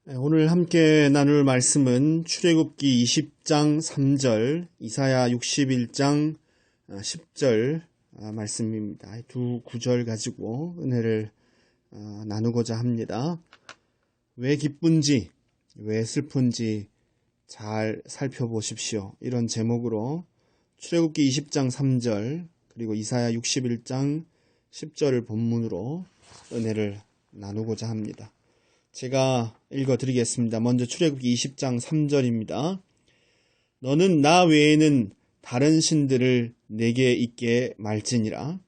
오늘 함께 나눌 말씀은 출애굽기 20장 3절, 이사야 61장 10절 말씀입니다. 두 구절 가지고 은혜를 나누고자 합니다. 왜 기쁜지, 왜 슬픈지 잘 살펴보십시오. 이런 제목으로 출애굽기 20장 3절 그리고 이사야 61장 10절을 본문으로 은혜를 나누고자 합니다. 제가 읽어드리겠습니다. 먼저 출애굽기 20장 3절입니다. 너는 나 외에는 다른 신들을 내게 있게 말지니라.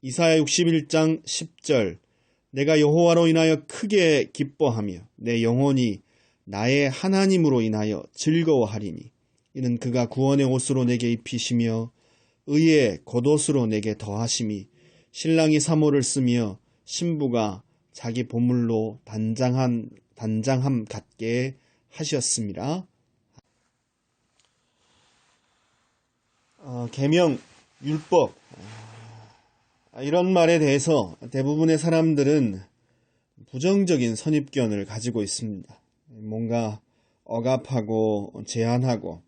이사야 61장 10절 내가 여호와로 인하여 크게 기뻐하며 내 영혼이 나의 하나님으로 인하여 즐거워하리니 이는 그가 구원의 옷으로 내게 입히시며 의의 겉옷으로 내게 더하심이 신랑이 사모를 쓰며 신부가 자기 보물로 단장함 같게 하셨습니다. 계명, 율법 이런 말에 대해서 대부분의 사람들은 부정적인 선입견을 가지고 있습니다. 뭔가 억압하고 제한하고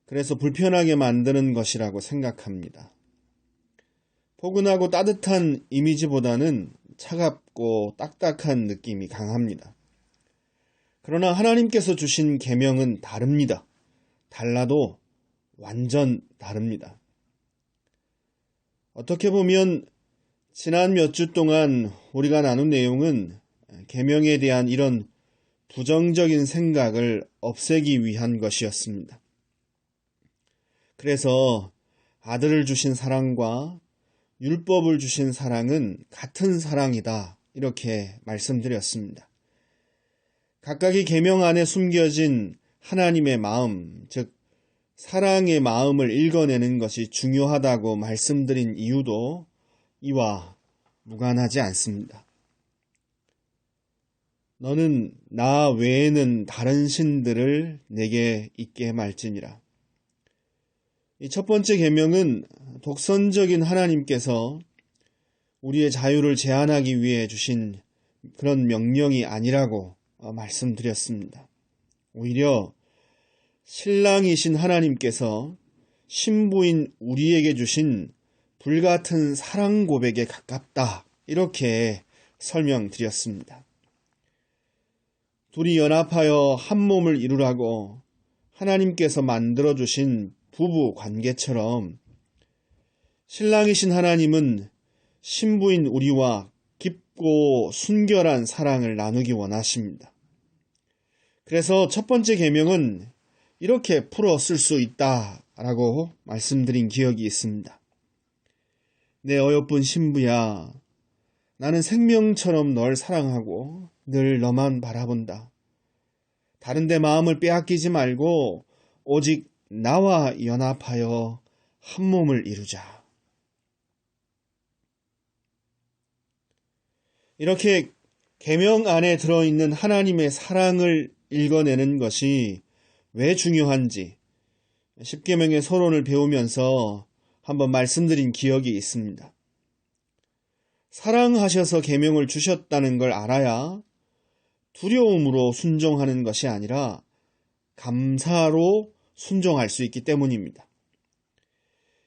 그래서 불편하게 만드는 것이라고 생각합니다. 포근하고 따뜻한 이미지보다는 차갑고 딱딱한 느낌이 강합니다. 그러나 하나님께서 주신 계명은 다릅니다. 달라도 완전 다릅니다. 어떻게 보면 지난 몇 주 동안 우리가 나눈 내용은 계명에 대한 이런 부정적인 생각을 없애기 위한 것이었습니다. 그래서 아들을 주신 사랑과 율법을 주신 사랑은 같은 사랑이다. 이렇게 말씀드렸습니다. 각각의 계명 안에 숨겨진 하나님의 마음, 즉 사랑의 마음을 읽어내는 것이 중요하다고 말씀드린 이유도 이와 무관하지 않습니다. 너는 나 외에는 다른 신들을 내게 있게 말지니라. 이 첫 번째 계명은 독선적인 하나님께서 우리의 자유를 제한하기 위해 주신 그런 명령이 아니라고 말씀드렸습니다. 오히려 신랑이신 하나님께서 신부인 우리에게 주신 불같은 사랑 고백에 가깝다. 이렇게 설명드렸습니다. 둘이 연합하여 한 몸을 이루라고 하나님께서 만들어주신 부부 관계처럼 신랑이신 하나님은 신부인 우리와 깊고 순결한 사랑을 나누기 원하십니다. 그래서 첫 번째 계명은 이렇게 풀어 쓸 수 있다라고 말씀드린 기억이 있습니다. 내 어여쁜 신부야, 나는 생명처럼 널 사랑하고 늘 너만 바라본다. 다른 데 마음을 빼앗기지 말고 오직 나와 연합하여 한 몸을 이루자. 이렇게 계명 안에 들어있는 하나님의 사랑을 읽어내는 것이 왜 중요한지 10계명의 서론을 배우면서 한번 말씀드린 기억이 있습니다. 사랑하셔서 계명을 주셨다는 걸 알아야 두려움으로 순종하는 것이 아니라 감사로 순종할 수 있기 때문입니다.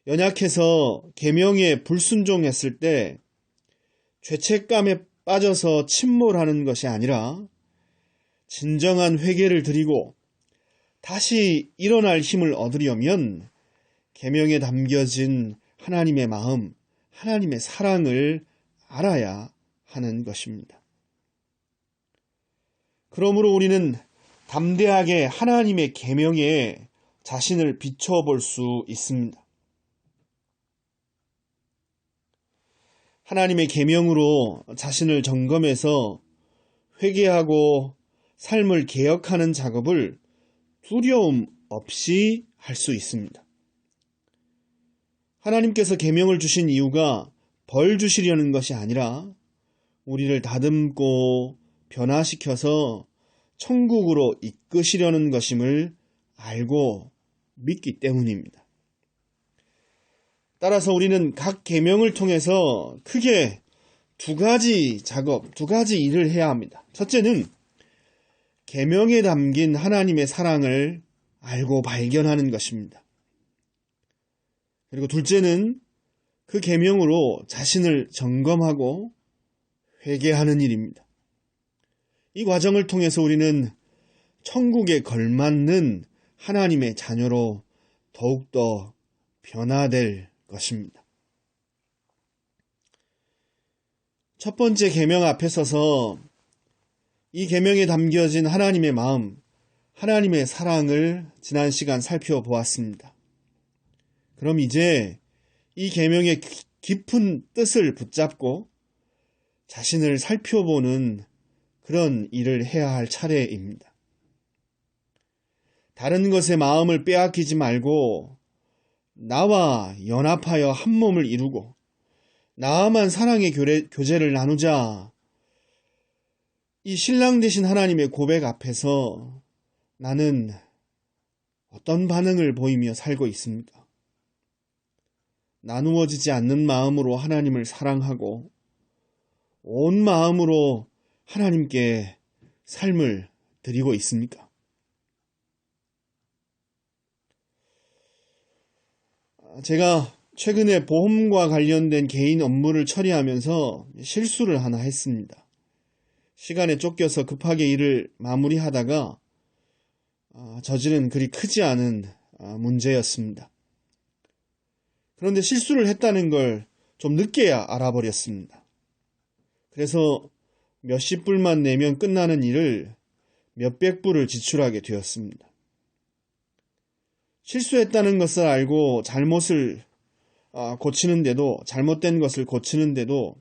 연약해서 계명에 불순종했을 때 죄책감에 빠져서 침몰하는 것이 아니라 진정한 회개를 드리고 다시 일어날 힘을 얻으려면 계명에 담겨진 하나님의 마음, 하나님의 사랑을 알아야 하는 것입니다. 그러므로 우리는 담대하게 하나님의 계명에 자신을 비춰볼 수 있습니다. 하나님의 계명으로 자신을 점검해서 회개하고 삶을 개혁하는 작업을 두려움 없이 할 수 있습니다. 하나님께서 계명을 주신 이유가 벌 주시려는 것이 아니라 우리를 다듬고 변화시켜서 천국으로 이끄시려는 것임을 알고 믿기 때문입니다. 따라서 우리는 각 계명을 통해서 크게 두 가지 일을 해야 합니다. 첫째는 계명에 담긴 하나님의 사랑을 알고 발견하는 것입니다. 그리고 둘째는 그 계명으로 자신을 점검하고 회개하는 일입니다. 이 과정을 통해서 우리는 천국에 걸맞는 하나님의 자녀로 더욱더 변화될 것입니다. 첫 번째 계명 앞에 서서 이 계명에 담겨진 하나님의 마음, 하나님의 사랑을 지난 시간 살펴보았습니다. 그럼 이제 이 계명의 깊은 뜻을 붙잡고 자신을 살펴보는 그런 일을 해야 할 차례입니다. 다른 것에 마음을 빼앗기지 말고 나와 연합하여 한 몸을 이루고 나만 사랑의 교제를 나누자. 이 신랑 되신 하나님의 고백 앞에서 나는 어떤 반응을 보이며 살고 있습니까? 나누어지지 않는 마음으로 하나님을 사랑하고 온 마음으로 하나님께 삶을 드리고 있습니까? 제가 최근에 보험과 관련된 개인 업무를 처리하면서 실수를 하나 했습니다. 시간에 쫓겨서 급하게 일을 마무리하다가 저지른 그리 크지 않은 문제였습니다. 그런데 실수를 했다는 걸 좀 늦게야 알아버렸습니다. 그래서 몇십 불만 내면 끝나는 일을 몇백 불을 지출하게 되었습니다. 실수했다는 것을 알고 잘못을 고치는데도, 잘못된 것을 고치는데도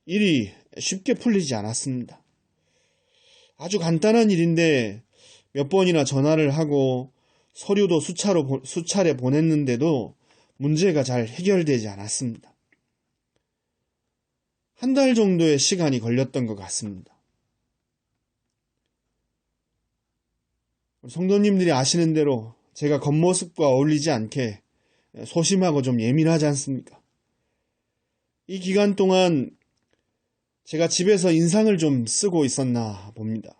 일이 쉽게 풀리지 않았습니다. 아주 간단한 일인데 몇 번이나 전화를 하고 서류도 수차례 보냈는데도 문제가 잘 해결되지 않았습니다. 한 달 정도의 시간이 걸렸던 것 같습니다. 성도님들이 아시는 대로 제가 겉모습과 어울리지 않게 소심하고 좀 예민하지 않습니까? 이 기간 동안 제가 집에서 인상을 좀 쓰고 있었나 봅니다.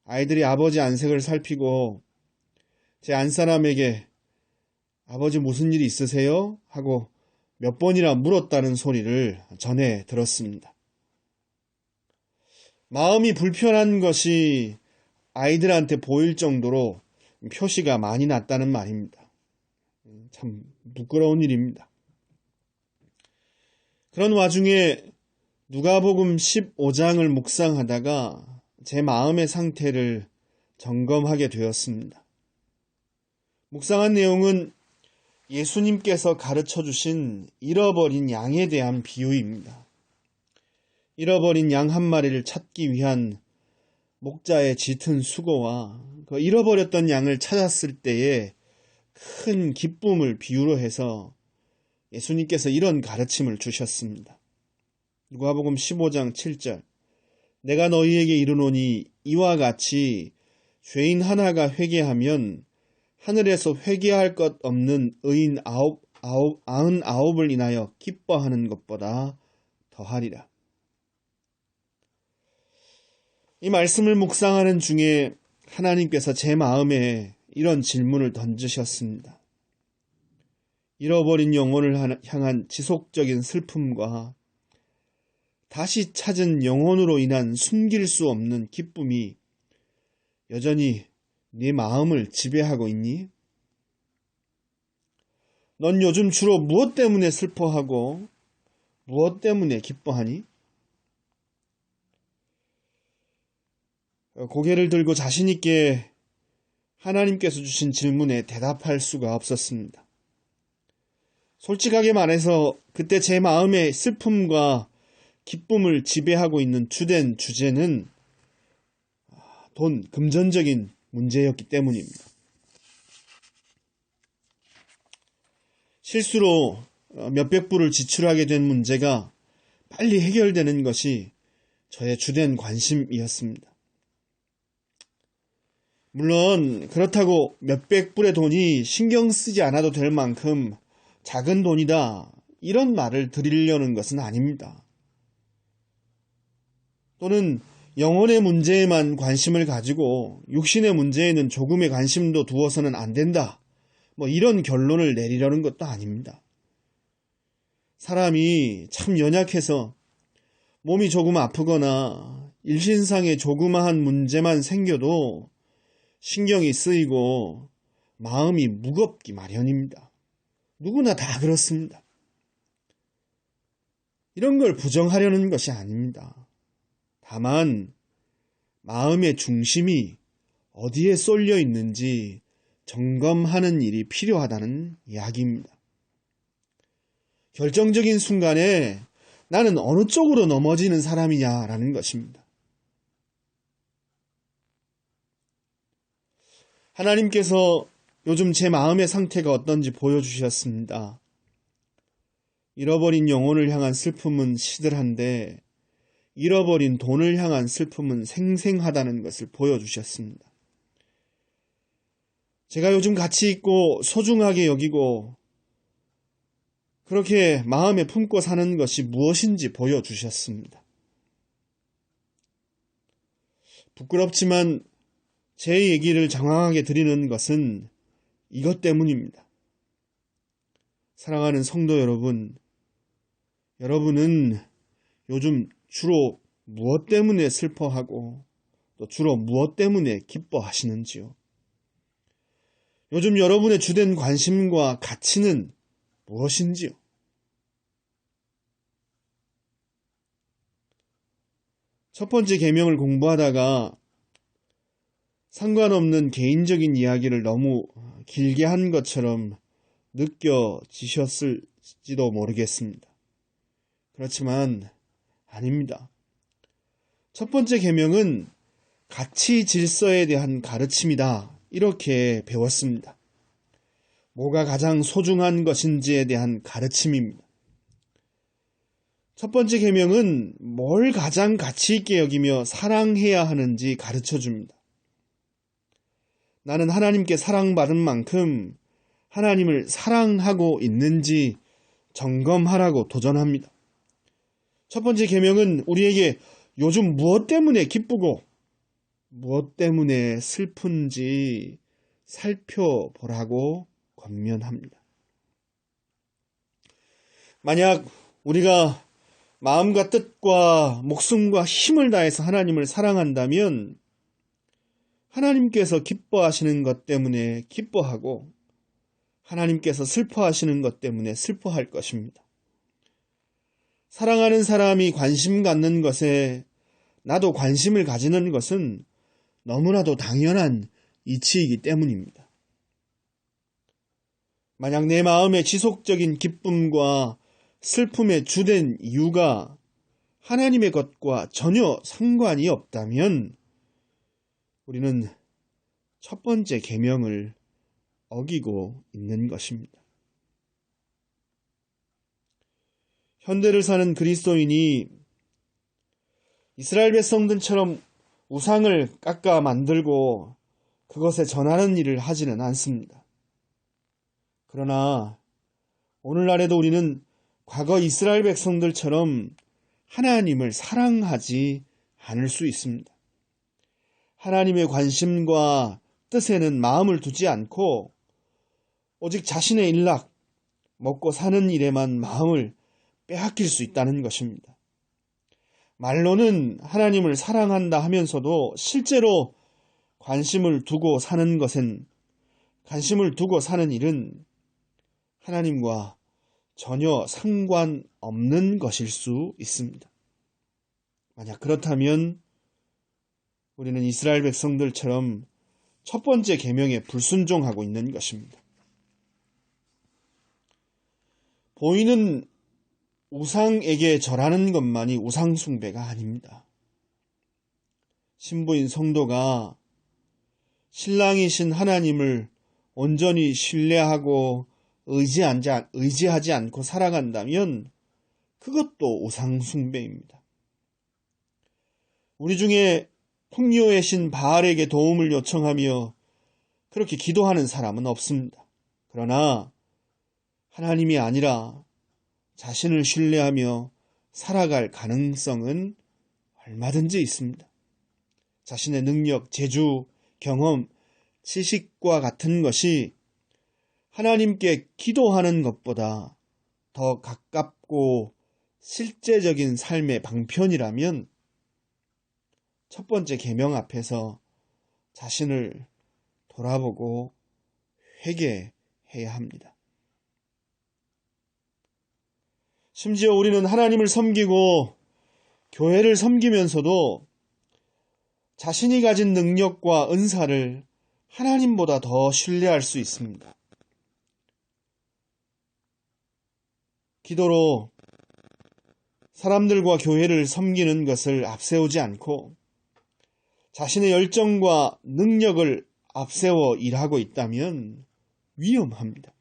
아이들이 아버지 안색을 살피고 제 안사람에게 아버지 무슨 일이 있으세요? 하고 몇 번이나 물었다는 소리를 전해 들었습니다. 마음이 불편한 것이 아이들한테 보일 정도로 표시가 많이 났다는 말입니다. 참 부끄러운 일입니다. 그런 와중에 누가복음 15장을 묵상하다가 제 마음의 상태를 점검하게 되었습니다. 묵상한 내용은 예수님께서 가르쳐 주신 잃어버린 양에 대한 비유입니다. 잃어버린 양 한 마리를 찾기 위한 목자의 짙은 수고와 그 잃어버렸던 양을 찾았을 때의 큰 기쁨을 비유로 해서 예수님께서 이런 가르침을 주셨습니다. 누가복음 15장 7절 내가 너희에게 이르노니 이와 같이 죄인 하나가 회개하면 하늘에서 회개할 것 없는 의인 99을 인하여 기뻐하는 것보다 더하리라. 이 말씀을 묵상하는 중에 하나님께서 제 마음에 이런 질문을 던지셨습니다. 잃어버린 영혼을 향한 지속적인 슬픔과 다시 찾은 영혼으로 인한 숨길 수 없는 기쁨이 여전히 네 마음을 지배하고 있니? 넌 요즘 주로 무엇 때문에 슬퍼하고 무엇 때문에 기뻐하니? 고개를 들고 자신 있게 하나님께서 주신 질문에 대답할 수가 없었습니다. 솔직하게 말해서 그때 제 마음의 슬픔과 기쁨을 지배하고 있는 주된 주제는 금전적인 문제였기 때문입니다. 실수로 몇백 불을 지출하게 된 문제가 빨리 해결되는 것이 저의 주된 관심이었습니다. 물론 그렇다고 몇백 불의 돈이 신경 쓰지 않아도 될 만큼 작은 돈이다 이런 말을 드리려는 것은 아닙니다. 또는 영혼의 문제에만 관심을 가지고 육신의 문제에는 조금의 관심도 두어서는 안 된다. 이런 결론을 내리려는 것도 아닙니다. 사람이 참 연약해서 몸이 조금 아프거나 일신상의 조그마한 문제만 생겨도 신경이 쓰이고 마음이 무겁기 마련입니다. 누구나 다 그렇습니다. 이런 걸 부정하려는 것이 아닙니다. 다만 마음의 중심이 어디에 쏠려 있는지 점검하는 일이 필요하다는 이야기입니다. 결정적인 순간에 나는 어느 쪽으로 넘어지는 사람이냐라는 것입니다. 하나님께서 요즘 제 마음의 상태가 어떤지 보여주셨습니다. 잃어버린 영혼을 향한 슬픔은 시들한데 잃어버린 돈을 향한 슬픔은 생생하다는 것을 보여주셨습니다. 제가 요즘 가치 있고 소중하게 여기고 그렇게 마음에 품고 사는 것이 무엇인지 보여주셨습니다. 부끄럽지만 제 얘기를 장황하게 드리는 것은 이것 때문입니다. 사랑하는 성도 여러분, 여러분은 요즘 주로 무엇 때문에 슬퍼하고 또 주로 무엇 때문에 기뻐하시는지요? 요즘 여러분의 주된 관심과 가치는 무엇인지요? 첫 번째 계명을 공부하다가 상관없는 개인적인 이야기를 너무 길게 한 것처럼 느껴지셨을지도 모르겠습니다. 그렇지만 아닙니다. 첫 번째 계명은 가치 질서에 대한 가르침이다. 이렇게 배웠습니다. 뭐가 가장 소중한 것인지에 대한 가르침입니다. 첫 번째 계명은 뭘 가장 가치 있게 여기며 사랑해야 하는지 가르쳐 줍니다. 나는 하나님께 사랑받은 만큼 하나님을 사랑하고 있는지 점검하라고 도전합니다. 첫 번째 계명은 우리에게 요즘 무엇 때문에 기쁘고 무엇 때문에 슬픈지 살펴보라고 권면합니다. 만약 우리가 마음과 뜻과 목숨과 힘을 다해서 하나님을 사랑한다면 하나님께서 기뻐하시는 것 때문에 기뻐하고 하나님께서 슬퍼하시는 것 때문에 슬퍼할 것입니다. 사랑하는 사람이 관심 갖는 것에 나도 관심을 가지는 것은 너무나도 당연한 이치이기 때문입니다. 만약 내 마음의 지속적인 기쁨과 슬픔의 주된 이유가 하나님의 것과 전혀 상관이 없다면 우리는 첫 번째 계명을 어기고 있는 것입니다. 현대를 사는 그리스도인이 이스라엘 백성들처럼 우상을 깎아 만들고 그것에 전하는 일을 하지는 않습니다. 그러나 오늘날에도 우리는 과거 이스라엘 백성들처럼 하나님을 사랑하지 않을 수 있습니다. 하나님의 관심과 뜻에는 마음을 두지 않고 오직 자신의 일락, 먹고 사는 일에만 마음을 빼앗길 수 있다는 것입니다. 말로는 하나님을 사랑한다 하면서도 실제로 관심을 두고 사는 일은 하나님과 전혀 상관없는 것일 수 있습니다. 만약 그렇다면 우리는 이스라엘 백성들처럼 첫 번째 계명에 불순종하고 있는 것입니다. 보이는 우상에게 절하는 것만이 우상 숭배가 아닙니다. 신부인 성도가 신랑이신 하나님을 온전히 신뢰하고 의지하지 않고 살아간다면 그것도 우상 숭배입니다. 우리 중에 풍요의 신 바알에게 도움을 요청하며 그렇게 기도하는 사람은 없습니다. 그러나 하나님이 아니라 자신을 신뢰하며 살아갈 가능성은 얼마든지 있습니다. 자신의 능력, 재주, 경험, 지식과 같은 것이 하나님께 기도하는 것보다 더 가깝고 실제적인 삶의 방편이라면 첫 번째 계명 앞에서 자신을 돌아보고 회개해야 합니다. 심지어 우리는 하나님을 섬기고 교회를 섬기면서도 자신이 가진 능력과 은사를 하나님보다 더 신뢰할 수 있습니다. 기도로 사람들과 교회를 섬기는 것을 앞세우지 않고 자신의 열정과 능력을 앞세워 일하고 있다면 위험합니다.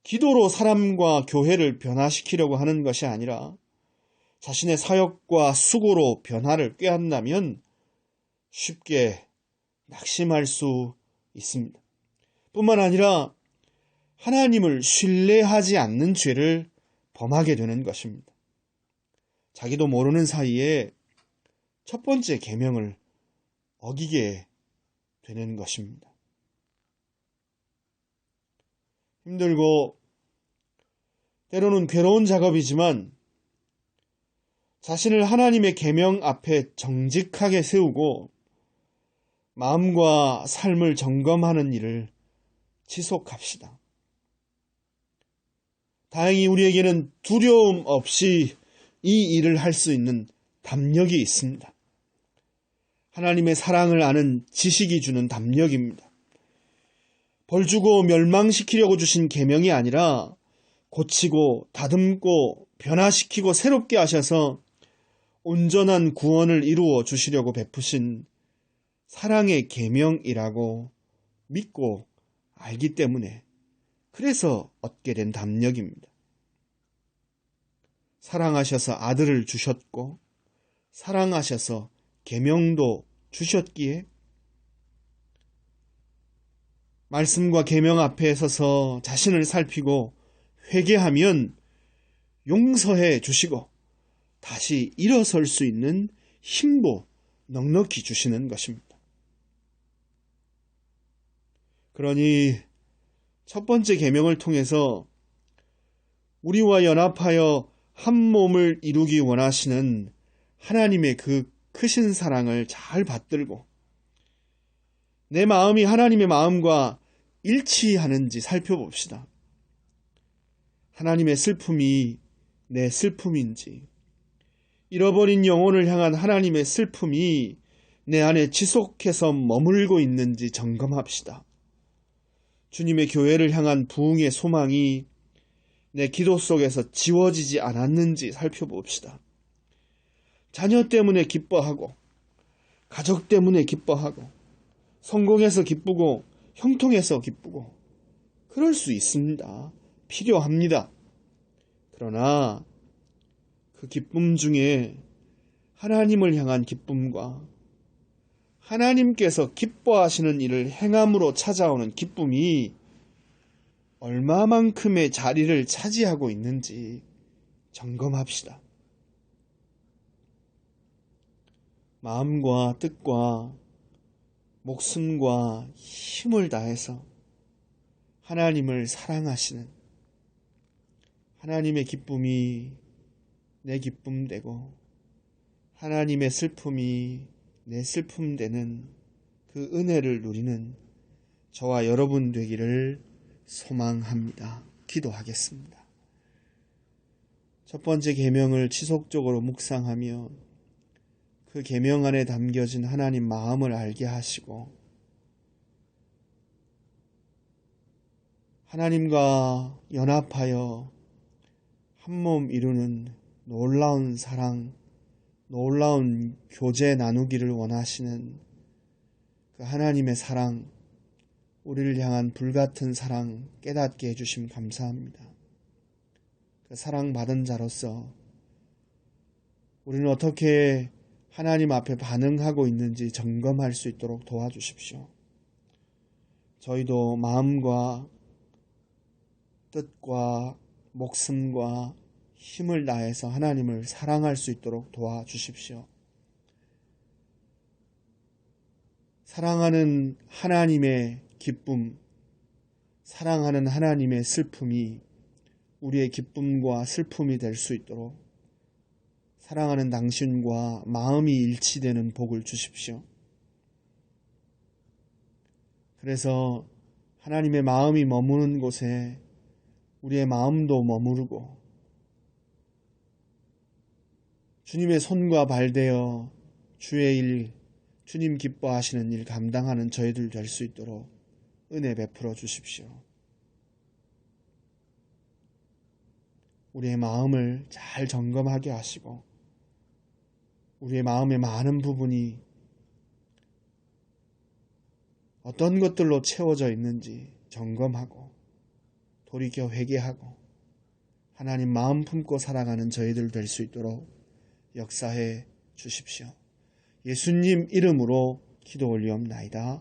기도로 사람과 교회를 변화시키려고 하는 것이 아니라 자신의 사역과 수고로 변화를 꾀한다면 쉽게 낙심할 수 있습니다. 뿐만 아니라 하나님을 신뢰하지 않는 죄를 범하게 되는 것입니다. 자기도 모르는 사이에 첫 번째 계명을 어기게 되는 것입니다. 힘들고 때로는 괴로운 작업이지만 자신을 하나님의 계명 앞에 정직하게 세우고 마음과 삶을 점검하는 일을 지속합시다. 다행히 우리에게는 두려움 없이 이 일을 할 수 있는 담력이 있습니다. 하나님의 사랑을 아는 지식이 주는 담력입니다. 벌 주고 멸망시키려고 주신 계명이 아니라 고치고 다듬고 변화시키고 새롭게 하셔서 온전한 구원을 이루어 주시려고 베푸신 사랑의 계명이라고 믿고 알기 때문에 그래서 얻게 된 담력입니다. 사랑하셔서 아들을 주셨고 사랑하셔서 계명도 주셨기에 말씀과 계명 앞에 서서 자신을 살피고 회개하면 용서해 주시고 다시 일어설 수 있는 힘도 넉넉히 주시는 것입니다. 그러니 첫 번째 계명을 통해서 우리와 연합하여 한 몸을 이루기 원하시는 하나님의 그 크신 사랑을 잘 받들고 내 마음이 하나님의 마음과 일치하는지 살펴봅시다. 하나님의 슬픔이 내 슬픔인지, 잃어버린 영혼을 향한 하나님의 슬픔이 내 안에 지속해서 머물고 있는지 점검합시다. 주님의 교회를 향한 부흥의 소망이 내 기도 속에서 지워지지 않았는지 살펴봅시다. 자녀 때문에 기뻐하고, 가족 때문에 기뻐하고, 성공해서 기쁘고, 형통해서 기쁘고, 그럴 수 있습니다. 필요합니다. 그러나 그 기쁨 중에 하나님을 향한 기쁨과 하나님께서 기뻐하시는 일을 행함으로 찾아오는 기쁨이 얼마만큼의 자리를 차지하고 있는지 점검합시다. 마음과 뜻과 목숨과 힘을 다해서 하나님을 사랑하시는 하나님의 기쁨이 내 기쁨 되고 하나님의 슬픔이 내 슬픔 되는 그 은혜를 누리는 저와 여러분 되기를 소망합니다. 기도하겠습니다. 첫 번째 계명을 지속적으로 묵상하며 그 계명 안에 담겨진 하나님 마음을 알게 하시고 하나님과 연합하여 한 몸 이루는 놀라운 사랑, 놀라운 교제 나누기를 원하시는 그 하나님의 사랑, 우리를 향한 불같은 사랑 깨닫게 해주심 감사합니다. 그 사랑받은 자로서 우리는 어떻게 하나님 앞에 반응하고 있는지 점검할 수 있도록 도와주십시오. 저희도 마음과 뜻과 목숨과 힘을 다해서 하나님을 사랑할 수 있도록 도와주십시오. 사랑하는 하나님의 기쁨, 사랑하는 하나님의 슬픔이 우리의 기쁨과 슬픔이 될 수 있도록 사랑하는 당신과 마음이 일치되는 복을 주십시오. 그래서 하나님의 마음이 머무는 곳에 우리의 마음도 머무르고 주님의 손과 발 되어 주의 일, 주님 기뻐하시는 일 감당하는 저희들 될 수 있도록 은혜 베풀어 주십시오. 우리의 마음을 잘 점검하게 하시고 우리의 마음의 많은 부분이 어떤 것들로 채워져 있는지 점검하고 돌이켜 회개하고 하나님 마음 품고 살아가는 저희들 될 수 있도록 역사해 주십시오. 예수님 이름으로 기도 올리옵나이다.